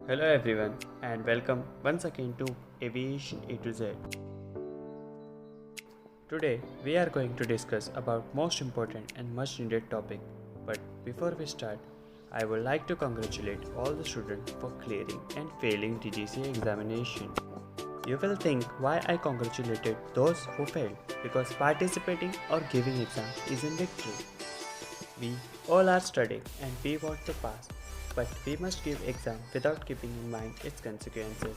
Hello everyone and welcome once again to Aviation A to Z. Today we are going to discuss about most important and much needed topic. But before we start, I would like to congratulate all the students for clearing and failing Dgca examination. You will think why I congratulated those who failed, because participating or giving exam isn't victory. We all are studying and we want to pass, but we must give exam without keeping in mind its consequences,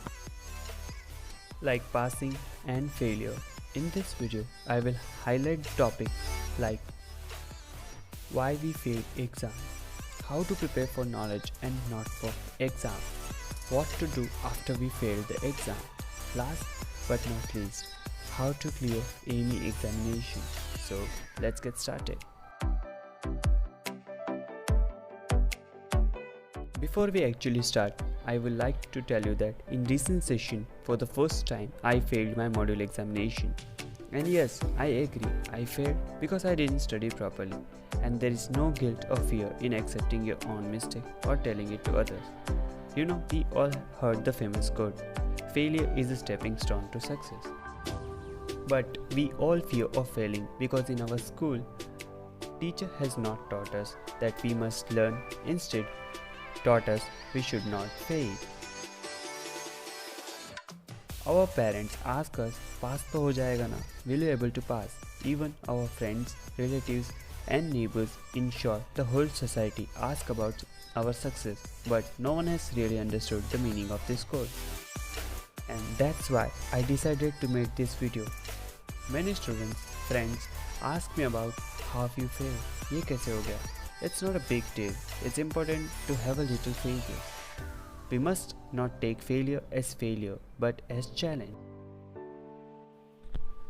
like passing and failure. In this video, I will highlight topics like why we fail exam, how to prepare for knowledge and not for exam, what to do after we fail the exam, last but not least, how to clear any examination. So let's get started. Before we actually start, I would like to tell you that in recent session, for the first time, I failed my module examination. And yes, I agree, I failed because I didn't study properly. And there is no guilt or fear in accepting your own mistake or telling it to others. You know, we all heard the famous quote, failure is a stepping stone to success. But we all fear of failing because in our school, teacher has not taught us that we must learn. Instead, taught us we should not fail. Our parents ask us, pass to ho jayega na? Will you able to pass? Even our friends, relatives and neighbors, in short, the whole society ask about our success, but no one has really understood the meaning of this quote. And that's why I decided to make this video. Many students, friends ask me about how you fail. Ye kaise ho gaya? It's not a big deal. It's important to have a little failure. We must not take failure as failure, but as challenge.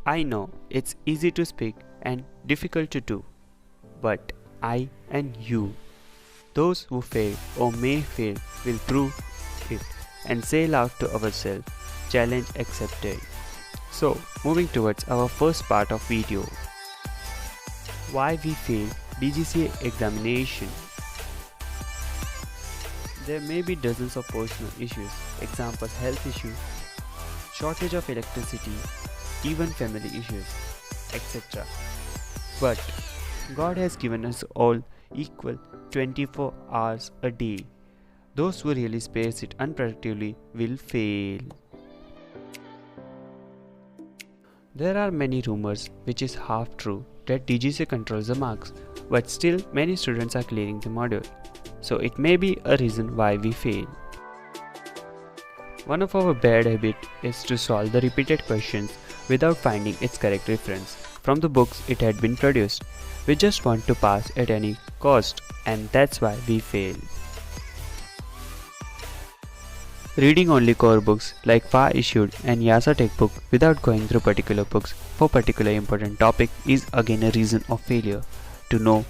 I know it's easy to speak and difficult to do, but I and you, those who fail or may fail, will prove it and say loud to ourselves, challenge accepted. So, moving towards our first part of video. Why we fail Dgca examination. There may be dozens of personal issues, example health issues, shortage of electricity, even family issues, etc. But God has given us all equal 24 hours a day. Those who really spares it unproductively will fail. There are many rumors, which is half true, that Dgca controls the marks, but still many students are clearing the module. So it may be a reason why we fail. One of our bad habits is to solve the repeated questions without finding its correct reference from the books it had been produced. We just want to pass at any cost, and that's why we fail. Reading only core books like FAR issued and YASA textbook without going through particular books for particular important topic is again a reason of failure. To know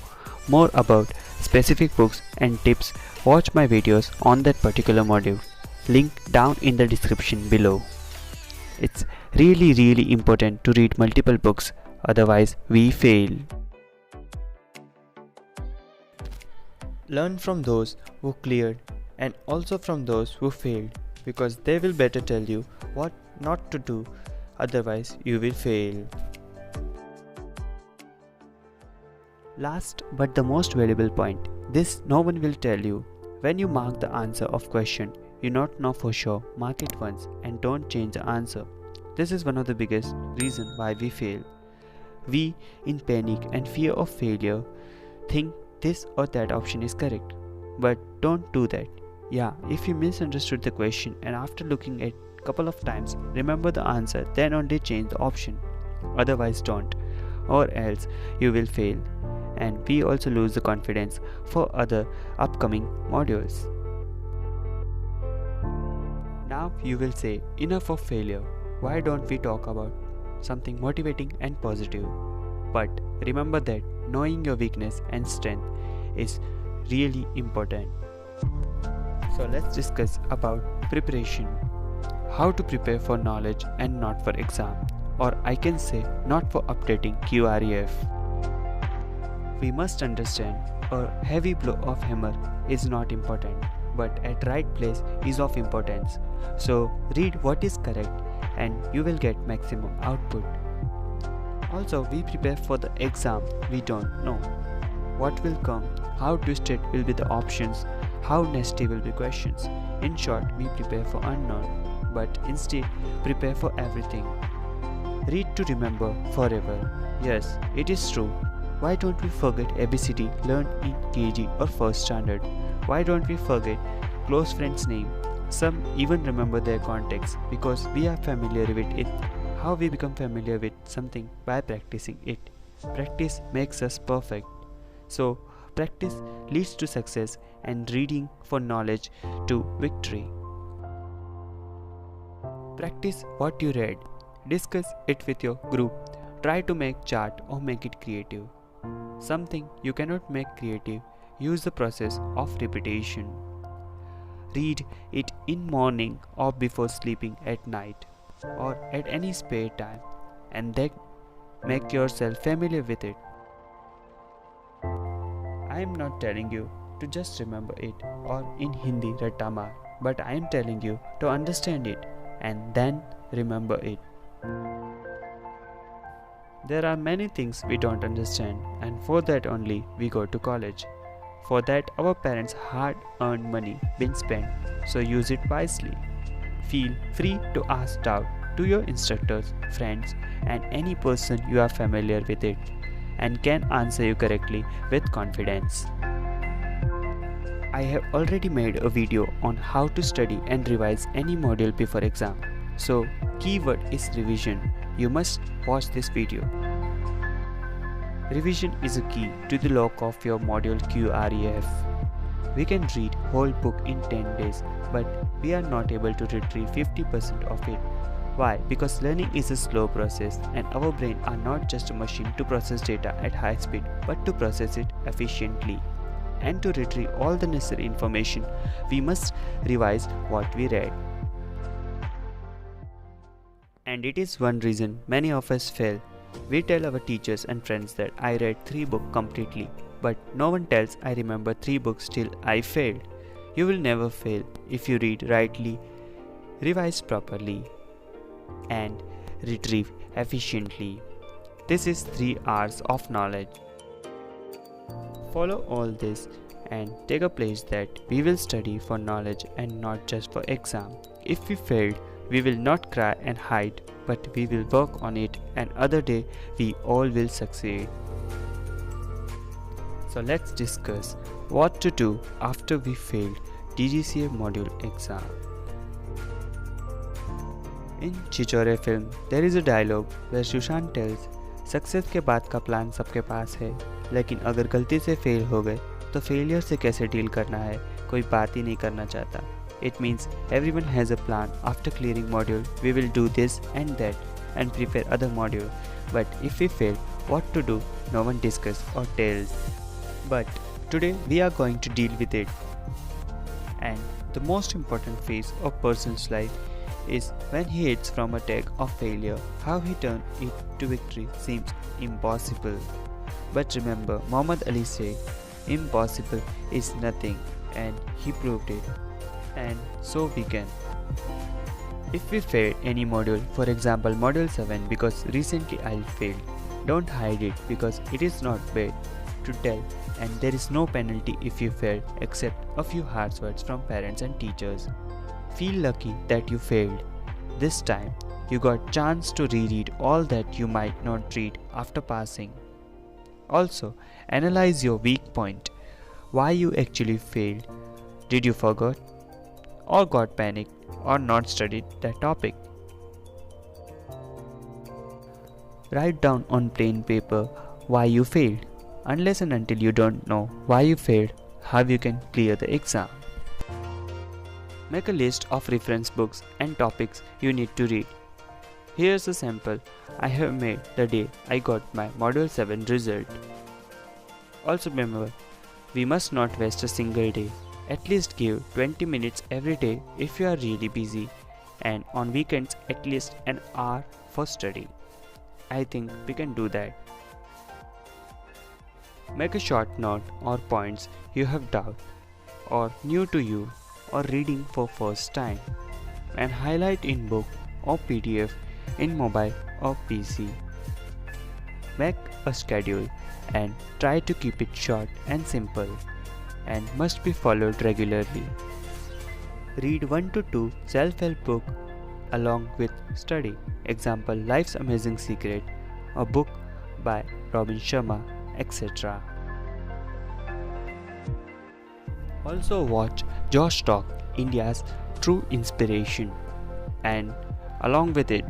more about specific books and tips, watch my videos on that particular module. Link down in the description below. It's really important to read multiple books, otherwise we fail. Learn from those who cleared and also from those who failed, because they will better tell you what not to do, otherwise you will fail. Last but the most valuable point, this no one will tell you. When you mark the answer of question you not know for sure, mark it once and don't change the answer. This is one of the biggest reasons why we fail. We, in panic and fear of failure, think this or that option is correct. But don't do that. Yeah, if you misunderstood the question and after looking at couple of times remember the answer, then only change the option. Otherwise don't, or else you will fail. And we also lose the confidence for other upcoming modules. Now you will say, enough of failure. Why don't we talk about something motivating and positive? But remember that knowing your weakness and strength is really important. So let's discuss about preparation. How to prepare for knowledge and not for exam, or I can say not for updating QREF. We must understand a heavy blow of hammer is not important, but at right place is of importance. So read what is correct and you will get maximum output. Also, we prepare for the exam. We don't know what will come, how twisted will be the options, how nasty will be questions. In short, we prepare for unknown, but instead prepare for everything. Read to remember forever. Yes, it is true. Why don't we forget ABCD learned in KG or first standard? Why don't we forget close friend's name? Some even remember their context because we are familiar with it. How we become familiar with something? By practicing it. Practice makes us perfect. So, practice leads to success and reading for knowledge to victory. Practice what you read. Discuss it with your group. Try to make chart or make it creative. Something you cannot make creative, use the process of repetition. Read it in morning or before sleeping at night or at any spare time and then make yourself familiar with it. I am not telling you to just remember it or in Hindi ratta maar, but I am telling you to understand it and then remember it. There are many things we don't understand and for that only we go to college. For that our parents' hard-earned money been spent, so use it wisely. Feel free to ask doubt to your instructors, friends and any person you are familiar with it and can answer you correctly with confidence. I have already made a video on how to study and revise any module before exam. So keyword is revision. You must watch this video. Revision is a key to the lock of your module QREF. We can read whole book in 10 days, but we are not able to retrieve 50% of it. Why? Because learning is a slow process and our brain are not just a machine to process data at high speed, but to process it efficiently. And to retrieve all the necessary information, we must revise what we read. And it is one reason many of us fail. We tell our teachers and friends that I read 3 books completely, but no one tells I remember 3 books till I failed. You will never fail if you read rightly, revise properly, and retrieve efficiently. This is 3 R's of knowledge. Follow all this and take a pledge that we will study for knowledge and not just for exam. If we failed, we will not cry and hide, but we will work on it and other day we all will succeed. So let's discuss what to do after we failed Dgca module exam. In Chichore film, there is a dialogue where Sushant tells, success के बाद का plan सबके पास है, लेकिन अगर गलती से fail हो गए तो फेलियर से कैसे डील करना है कोई बात ही नहीं करना चाहता. It means everyone has a plan. After clearing module, we will do this and that and prepare other module. But if we fail, what to do? No one discusses or tells. But today we are going to deal with it. And the most important phase of person's life is when he hits from a tag of failure. How he turned it to victory seems impossible. But remember, Muhammad Ali said, impossible is nothing, and he proved it. And so we can. If we failed any module, for example module 7 because recently I failed, don't hide it because it is not bad to tell and there is no penalty if you failed except a few harsh words from parents and teachers. Feel lucky that you failed. This time you got chance to reread all that you might not read after passing. Also, analyze your weak point. Why you actually failed? Did you forget? Or got panicked or not studied that topic? Write down on plain paper why you failed. Unless and until you don't know why you failed, how you can clear the exam. Make a list of reference books and topics you need to read. Here's a sample I have made the day I got my Module 7 result. Also remember, we must not waste a single day. At least give 20 minutes every day if you are really busy, and on weekends at least an hour for study. I think we can do that. Make a short note or points you have doubt or new to you or reading for first time, and highlight in book or PDF in mobile or PC. Make a schedule and try to keep it short and simple, and must be followed regularly. Read 1 to 2 self-help book along with study. Example, Life's Amazing Secret, a book by Robin Sharma, etc. Also watch Josh Talk, India's true inspiration, and along with it,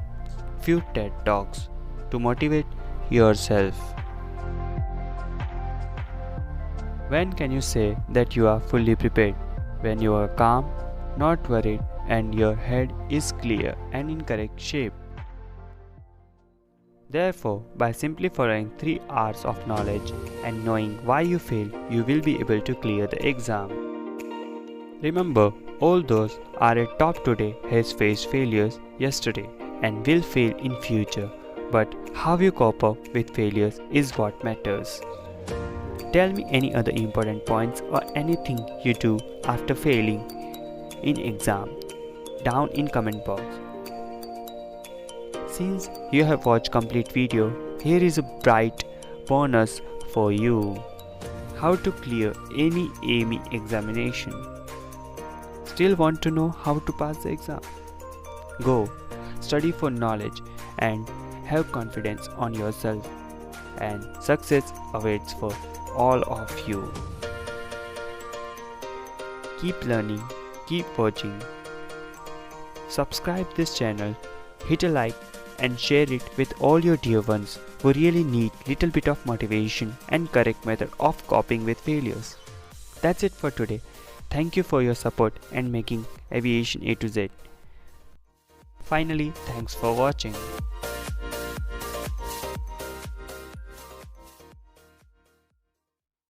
few TED Talks to motivate yourself. When can you say that you are fully prepared? When you are calm, not worried, and your head is clear and in correct shape. Therefore, by simply following 3 R's of knowledge and knowing why you failed, you will be able to clear the exam. Remember, all those are at top today has faced failures yesterday and will fail in future, but how you cope up with failures is what matters. Tell me any other important points or anything you do after failing in exam down in comment box. Since you have watched complete video, here is a bright bonus for you. How to clear any AIME examination. Still want to know how to pass the exam? Go, study for knowledge and have confidence on yourself, and success awaits for all of you. Keep learning, keep watching. Subscribe this channel, hit a like and share it with all your dear ones who really need little bit of motivation and correct method of coping with failures. That's it for today. Thank you for your support and making Aviation A to Z. Finally, thanks for watching.